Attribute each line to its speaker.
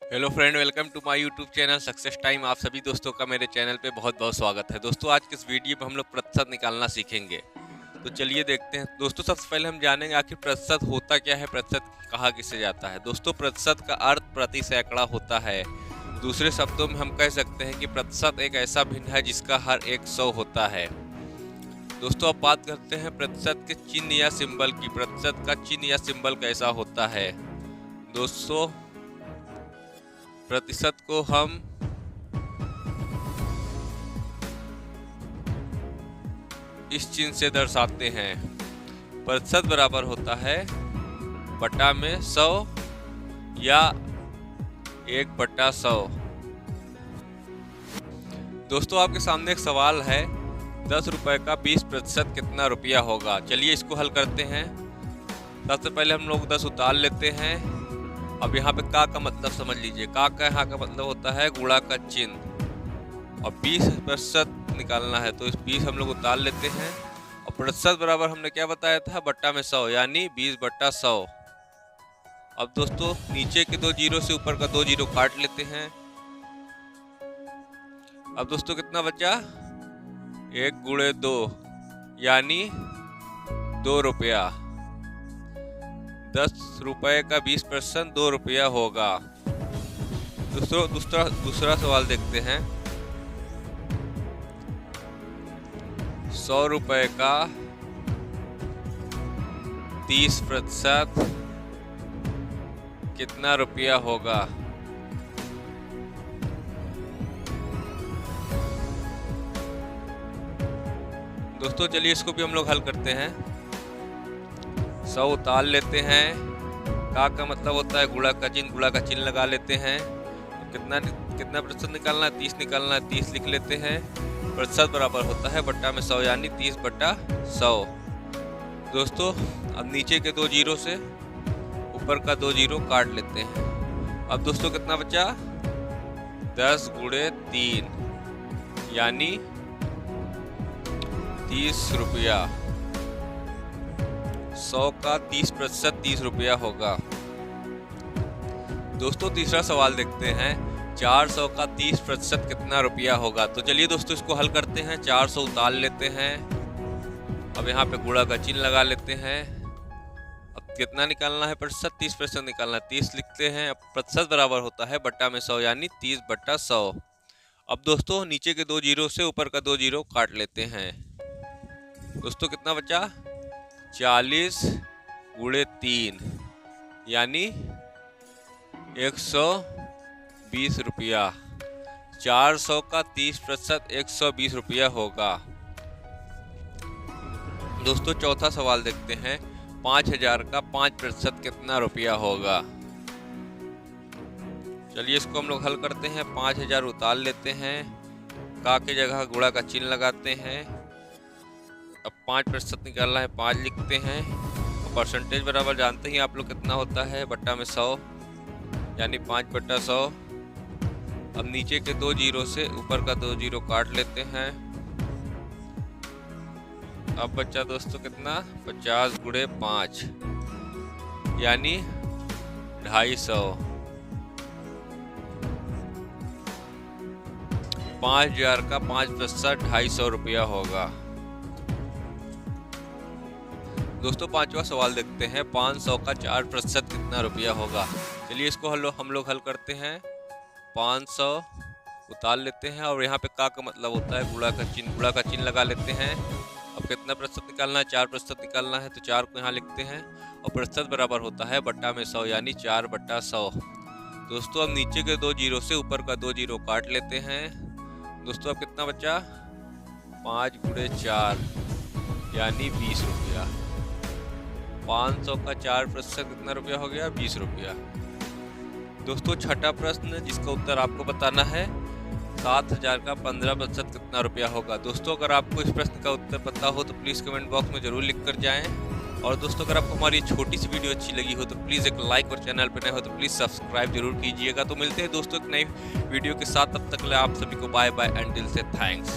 Speaker 1: Hello friend, welcome to my YouTube channel success time. आप सभी दोस्तों का मेरे चैनल पे बहुत बहुत स्वागत है। दोस्तों, आज के इस वीडियो में हम लोग प्रतिशत निकालना सीखेंगे। तो चलिए देखते हैं। दोस्तों, सबसे पहले हम जानेंगे आखिर प्रतिशत होता क्या है, प्रतिशत कहा किसे जाता है। दोस्तों, प्रतिशत का अर्थ प्रति सैकड़ा होता है। दूसरे शब्दों में हम कह सकते हैं कि प्रतिशत एक ऐसा भिन्न है जिसका हर एक 100 होता है। दोस्तों, अब बात करते हैं प्रतिशत के चिन्ह या सिंबल की। प्रतिशत का चिन्ह या सिंबल कैसा होता है। दोस्तों, प्रतिशत को हम इस चिन्ह से दर्शाते हैं। प्रतिशत बराबर होता है बटा में 100 या 1/100। दोस्तों, आपके सामने एक सवाल है, 10 रुपए का 20% कितना रुपया होगा। चलिए इसको हल करते हैं। सबसे पहले हम लोग 10 उतार लेते हैं। अब यहाँ पे का मतलब समझ लीजिए। का यहाँ का मतलब होता है गुणा का चिन्ह, और 20% निकालना है तो इस 20 हम लोग उतार लेते हैं। और प्रतिशत बराबर हमने क्या बताया था, बट्टा में 100, यानी 20/100। अब दोस्तों, नीचे के 2 जीरो से ऊपर का 2 जीरो काट लेते हैं। अब दोस्तों कितना बचा, 1 गुणे 2 यानी 2 रुपया। 10 रुपए का 20% 2 रुपया होगा। दूसरा सवाल देखते हैं। 100 रुपए का 30% कितना रुपया होगा। दोस्तों, चलिए इसको भी हम लोग हल करते हैं। 100 उतार लेते हैं। का मतलब होता है गुणा का चिन्ह लगा लेते हैं। तो कितना प्रतिशत निकालना है, 30 निकालना है। 30 लिख लेते हैं। प्रतिशत बराबर होता है बट्टा में 100, यानी 30/100। दोस्तों, अब नीचे के 2 जीरो से ऊपर का 2 जीरो काट लेते हैं। अब दोस्तों कितना बचा, 10 गुणे 3 यानी 30 रुपया। 100 का 30% 30 रुपया होगा। दोस्तों, तीसरा सवाल देखते हैं। 400 का 30% कितना रुपया होगा। तो चलिए दोस्तों इसको हल करते हैं। 400 उतार लेते हैं। अब यहाँ पे गुणा का चिन्ह लगा लेते हैं। अब कितना निकालना है प्रतिशत, 30% निकालना है। 30 लिखते हैं। अब प्रतिशत बराबर होता है बट्टा में 100, यानी 30/100। अब दोस्तों, नीचे के 2 जीरो से ऊपर का 2 जीरो काट लेते हैं। दोस्तों कितना बचा, 40 गुणे 3 यानी 120 रुपया। 400 का 30% 120 रुपया होगा। दोस्तों, चौथा सवाल देखते हैं। 5000 का 5% कितना रुपया होगा। चलिए इसको हम लोग हल करते हैं। 5000 उतार लेते हैं। का के जगह गुणा का चिन्ह लगाते हैं। अब 5% निकालना है, 5 लिखते हैं। और परसेंटेज बराबर जानते ही आप लोग कितना होता है, बट्टा में 100 यानी 5/100। अब नीचे के 2 जीरो से ऊपर का 2 जीरो काट लेते हैं। अब बच्चा दोस्तों कितना, 50 गुणे 5 यानी 250। 5000 का 5% 250 रुपया होगा। दोस्तों, पांचवा सवाल देखते हैं। 500 का 4% कितना रुपया होगा। चलिए इसको हम लोग हल करते हैं। 500 उतार लेते हैं। और यहाँ पे का मतलब होता है गुणा का चिन्ह लगा लेते हैं। अब कितना प्रतिशत निकालना है, 4% निकालना है। तो 4 को यहाँ लिखते हैं। और प्रतिशत बराबर होता है बट्टा में 100, यानी 4/100। दोस्तों, अब नीचे के 2 जीरो से ऊपर का 2 जीरो काट लेते हैं। दोस्तों, अब कितना बचा, 5 गुणे 4 यानी 20 रुपया। 500 का 4% कितना रुपया हो गया, 20 रुपया। दोस्तों, छठा प्रश्न जिसका उत्तर आपको बताना है। 7000 का 15% कितना रुपया होगा। दोस्तों, अगर आपको इस प्रश्न का उत्तर पता हो तो प्लीज़ कमेंट बॉक्स में ज़रूर लिख कर जाएँ। और दोस्तों, अगर आपको हमारी छोटी सी वीडियो अच्छी लगी हो तो प्लीज़ एक लाइक, और चैनल पर नए हो तो प्लीज़ सब्सक्राइब जरूर कीजिएगा। तो मिलते हैं दोस्तों एक नई वीडियो के साथ। तब तक के लिए आप सभी को बाय बाय एंड दिल से थैंक्स।